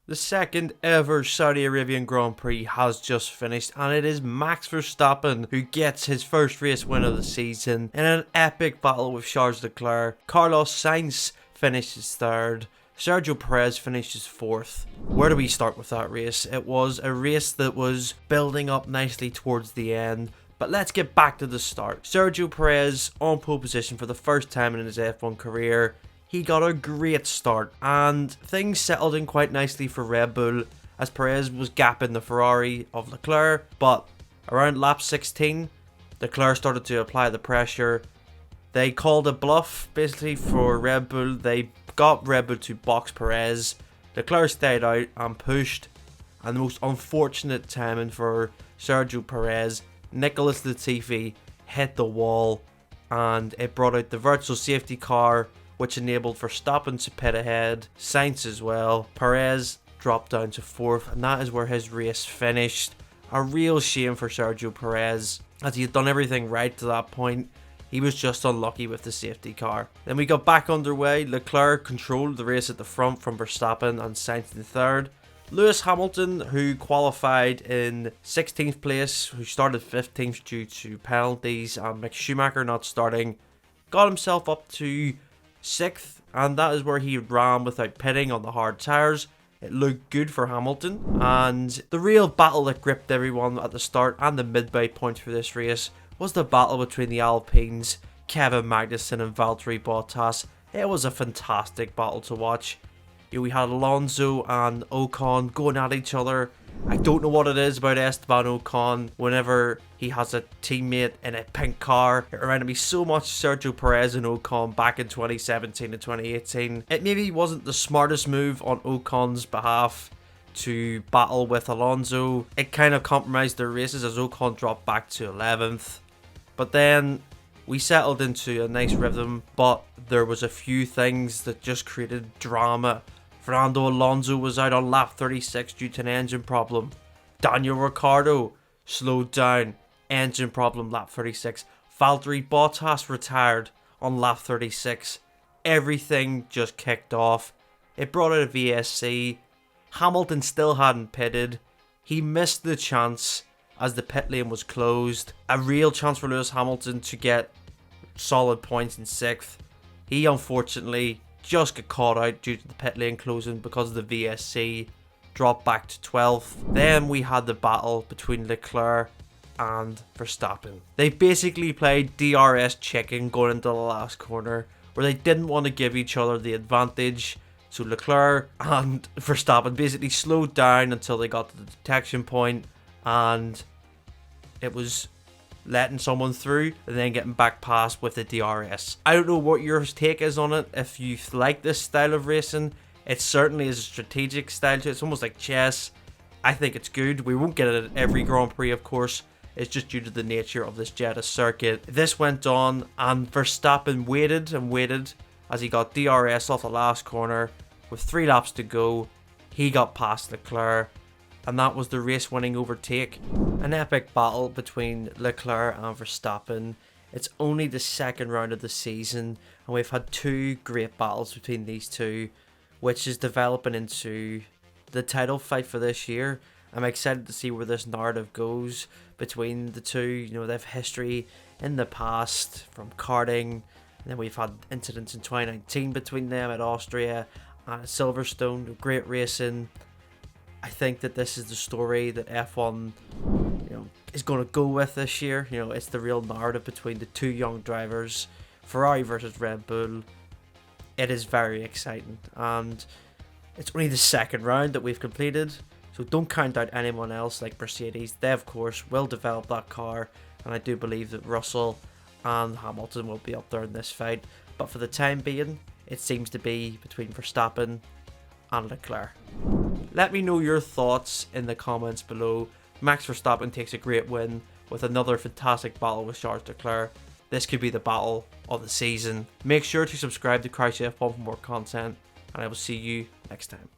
The second ever Saudi Arabian Grand Prix has just finished, and it is Max Verstappen who gets his first race win of the season in an epic battle with Charles Leclerc. Carlos Sainz finishes third. Sergio Perez finishes fourth. Where do we start with that race? It was a race that was building up nicely towards the end. But let's get back to the start. Sergio Perez on pole position for the first time in his F1 career. He got a great start and things settled in quite nicely for Red Bull as Perez was gapping the Ferrari of Leclerc, but around lap 16 Leclerc started to apply the pressure. They called a bluff basically for Red Bull. They got Red Bull to box Perez. Leclerc stayed out and pushed, and the most unfortunate timing for Sergio Perez, Nicholas Latifi hit the wall and it brought out the virtual safety car, which enabled Verstappen to pit ahead, Sainz as well. Perez dropped down to fourth, and that is where his race finished. A real shame for Sergio Perez, as he had done everything right to that point. He was just unlucky with the safety car. Then we got back underway. Leclerc controlled the race at the front from Verstappen and Sainz in third. Lewis Hamilton, who qualified in 16th place, who started 15th due to penalties and Mick Schumacher not starting, got himself up to 6th, and that is where he ran without pitting on the hard tyres. It looked good for Hamilton, and the real battle that gripped everyone at the start and the midway points for this race was the battle between the Alpines, Kevin Magnussen and Valtteri Bottas. It was a fantastic battle to watch. We had Alonso and Ocon going at each other. I don't know what it is about Esteban Ocon. Whenever he has a teammate in a pink car, it reminded me so much of Sergio Perez and Ocon back in 2017 and 2018. It maybe wasn't the smartest move on Ocon's behalf to battle with Alonso. It kind of compromised their races as Ocon dropped back to 11th. But then we settled into a nice rhythm, but there was a few things that just created drama. Fernando Alonso was out on lap 36 due to an engine problem. Daniel Ricciardo slowed down, engine problem lap 36. Valtteri Bottas retired on lap 36. Everything just kicked off. It brought out a VSC. Hamilton still hadn't pitted. He missed the chance as the pit lane was closed. A real chance for Lewis Hamilton to get solid points in 6th. He unfortunately just got caught out due to the pit lane closing because of the VSC, dropped back to 12th. Then we had the battle between Leclerc and Verstappen. They basically played DRS chicken going into the last corner, where they didn't want to give each other the advantage. So Leclerc and Verstappen basically slowed down until they got to the detection point, and it was letting someone through and then getting back past with the DRS. I don't know what your take is on it. If you like this style of racing, it certainly is a strategic style to it. It's almost like chess. I think it's good. We won't get it at every Grand Prix, of course. It's just due to the nature of this Jeddah circuit. This went on and Verstappen waited and waited as he got DRS off the last corner. With 3 laps to go, he got past Leclerc, and that was the race-winning overtake. An epic battle between Leclerc and Verstappen. It's only the second round of the season, and we've had 2 great battles between these two, which is developing into the title fight for this year. I'm excited to see where this narrative goes between the two. You know, they have history in the past from karting, and then we've had incidents in 2019 between them at Austria and at Silverstone. Great racing. I think that this is the story that F1, is going to go with this year. It's the real narrative between the 2 young drivers, Ferrari versus Red Bull. It is very exciting, and it's only the second round that we've completed, so don't count out anyone else like Mercedes. They, of course, will develop that car, and I do believe that Russell and Hamilton will be up there in this fight. But for the time being, it seems to be between Verstappen and Leclerc. Let me know your thoughts in the comments below. Max Verstappen takes a great win with another fantastic battle with Charles Leclerc. This could be the battle of the season. Make sure to subscribe to Crouch F1 for more content, and I will see you next time.